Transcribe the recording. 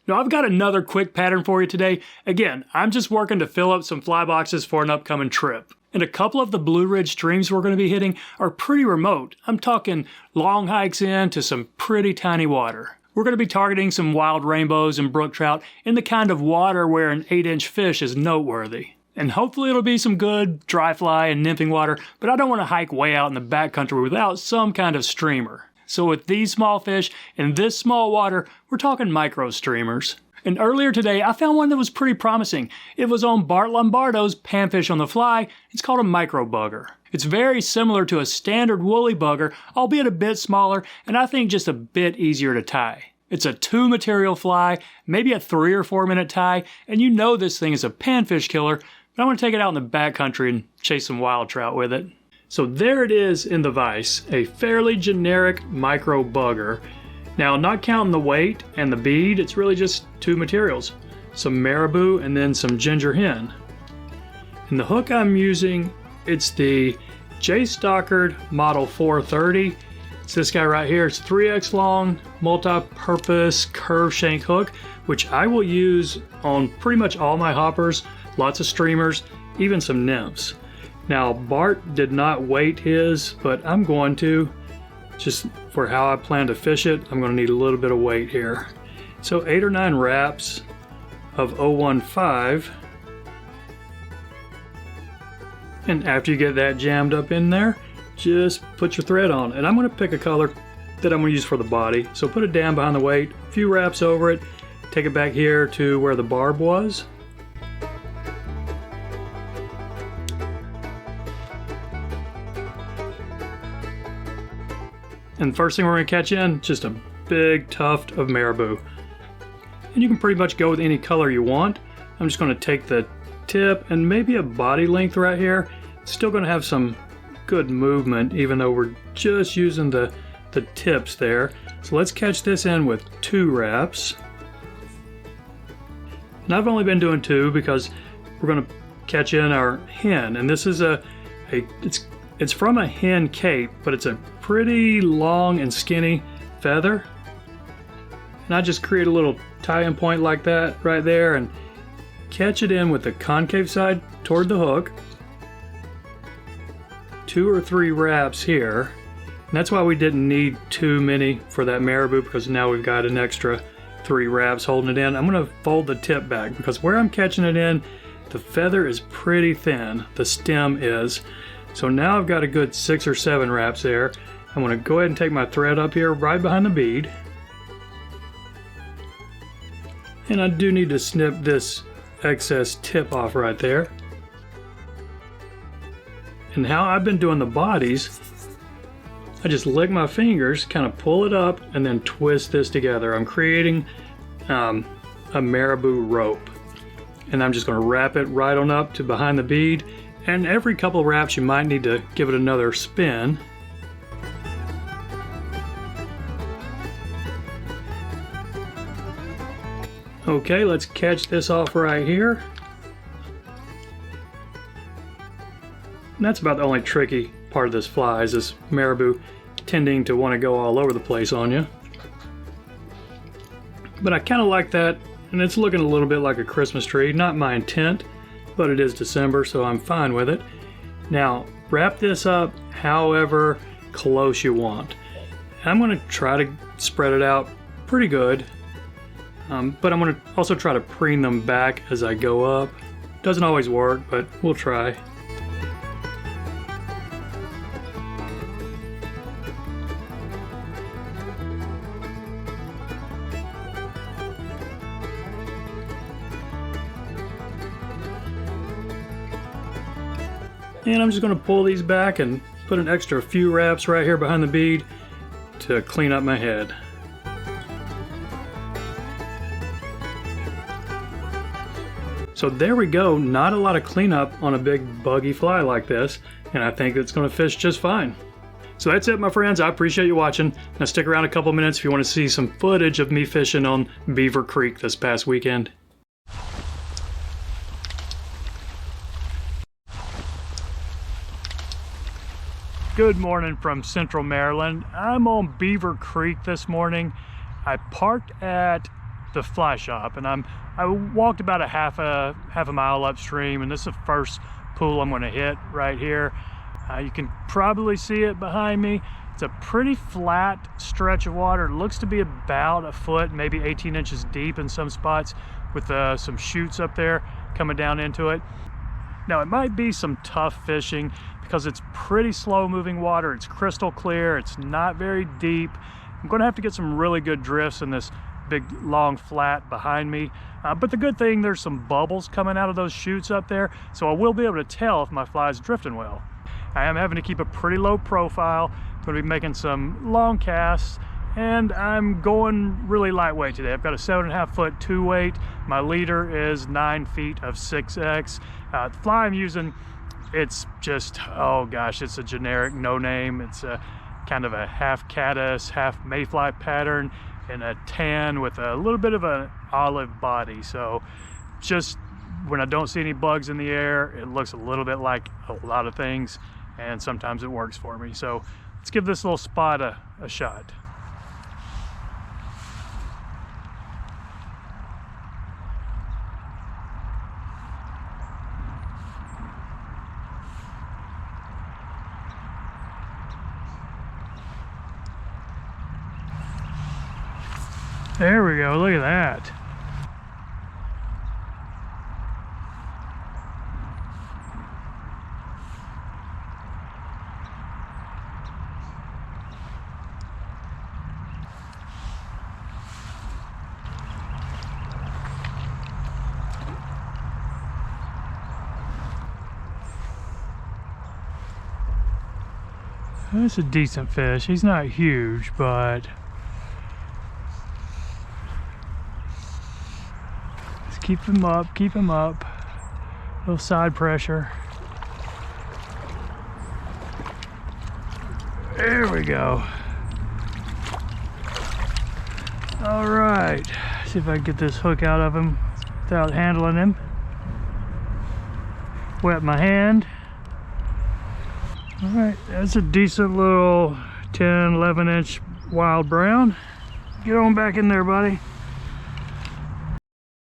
Now I've got another quick pattern for you today. Again, I'm just working to fill up some fly boxes for an upcoming trip. And a couple of the Blue Ridge streams we're going to be hitting are pretty remote. I'm talking long hikes in to some pretty tiny water. We're going to be targeting some wild rainbows and brook trout in the kind of water where an 8-inch fish is noteworthy. And hopefully it'll be some good dry fly and nymphing water, but I don't want to hike way out in the backcountry without some kind of streamer. So with these small fish in this small water, we're talking micro streamers. And earlier today, I found one that was pretty promising. It was on Bart Lombardo's Panfish on the Fly. It's called a micro bugger. It's very similar to a standard woolly bugger, albeit a bit smaller, and I think just a bit easier to tie. It's a 2 material fly, maybe a 3 or 4 minute tie, and you know this thing is a panfish killer, but I want to take it out in the backcountry and chase some wild trout with it. So there it is in the vise, a fairly generic micro bugger. Now, not counting the weight and the bead, it's really just 2 materials, some marabou and then some ginger hen. And the hook I'm using, it's the J. Stockard Model 430. It's this guy right here. It's 3X long, multi-purpose curved shank hook, which I will use on pretty much all my hoppers, lots of streamers, even some nymphs. Now, Bart did not weight his, but I'm going to. Just for how I plan to fish it, I'm going to need a little bit of weight here. So 8 or 9 wraps of 015. And after you get that jammed up in there, just put your thread on. And I'm going to pick a color that I'm going to use for the body. So put it down behind the weight, a few wraps over it, take it back here to where the barb was. And first thing we're going to catch in, just a big tuft of marabou. And you can pretty much go with any color you want. I'm just going to take the tip and maybe a body length right here. It's still going to have some good movement even though we're just using the tips there. So let's catch this in with 2 wraps. And I've only been doing 2 because we're going to catch in our hen. And this is it's from a hen cape, but it's a pretty long and skinny feather. And I just create a little tie-in point like that right there and catch it in with the concave side toward the hook. 2 or 3 wraps here. And that's why we didn't need too many for that marabou, because now we've got an extra 3 wraps holding it in. I'm going to fold the tip back because where I'm catching it in, the feather is pretty thin. The stem is. So now I've got a good 6 or 7 wraps there. I'm going to go ahead and take my thread up here right behind the bead. And I do need to snip this excess tip off right there. And how I've been doing the bodies, I just lick my fingers, kind of pull it up, and then twist this together. I'm creating a marabou rope. And I'm just going to wrap it right on up to behind the bead. And every couple of wraps you might need to give it another spin. Okay, let's catch this off right here. And that's about the only tricky part of this fly, is this marabou tending to want to go all over the place on you. But I kind of like that, and it's looking a little bit like a Christmas tree. Not my intent, but it is December, so I'm fine with it. Now, wrap this up however close you want. I'm going to try to spread it out pretty good, but I'm going to also try to preen them back as I go up. Doesn't always work, but we'll try. And I'm just going to pull these back and put an extra few wraps right here behind the bead to clean up my head. So there we go, not a lot of cleanup on a big buggy fly like this, and I think it's going to fish just fine. So that's it, my friends. I appreciate you watching. Now stick around a couple minutes if you want to see some footage of me fishing on Beaver Creek this past weekend. Good morning from Central Maryland. I'm on Beaver Creek this morning. I parked at the fly shop, and I walked about a half a mile upstream, and this is the first pool I'm going to hit right here. You can probably see it behind me. It's a pretty flat stretch of water. It looks to be about a foot, maybe 18 inches deep in some spots, with some chutes up there coming down into it. Now, it might be some tough fishing because it's pretty slow moving water. It's crystal clear. It's not very deep. I'm going to have to get some really good drifts in this big long flat behind me. But the good thing, there's some bubbles coming out of those chutes up there, so I will be able to tell if my fly's drifting well. I am having to keep a pretty low profile. I'm going to be making some long casts, and I'm going really lightweight today. I've got a 7.5 foot 2 weight. My leader is 9 feet of 6X. The fly I'm using, it's just, oh gosh, it's a generic no name. It's a kind of a half caddis, half mayfly pattern in a tan with a little bit of an olive body. So just when I don't see any bugs in the air, it looks a little bit like a lot of things, and sometimes it works for me. So let's give this little spot a shot. There we go, look at that. That's a decent fish. He's not huge, but let's keep him up, keep him up. A little side pressure. There we go. All right, see if I can get this hook out of him without handling him. Wet my hand. All right, that's a decent little 10, 11 inch wild brown. Get on back in there, buddy.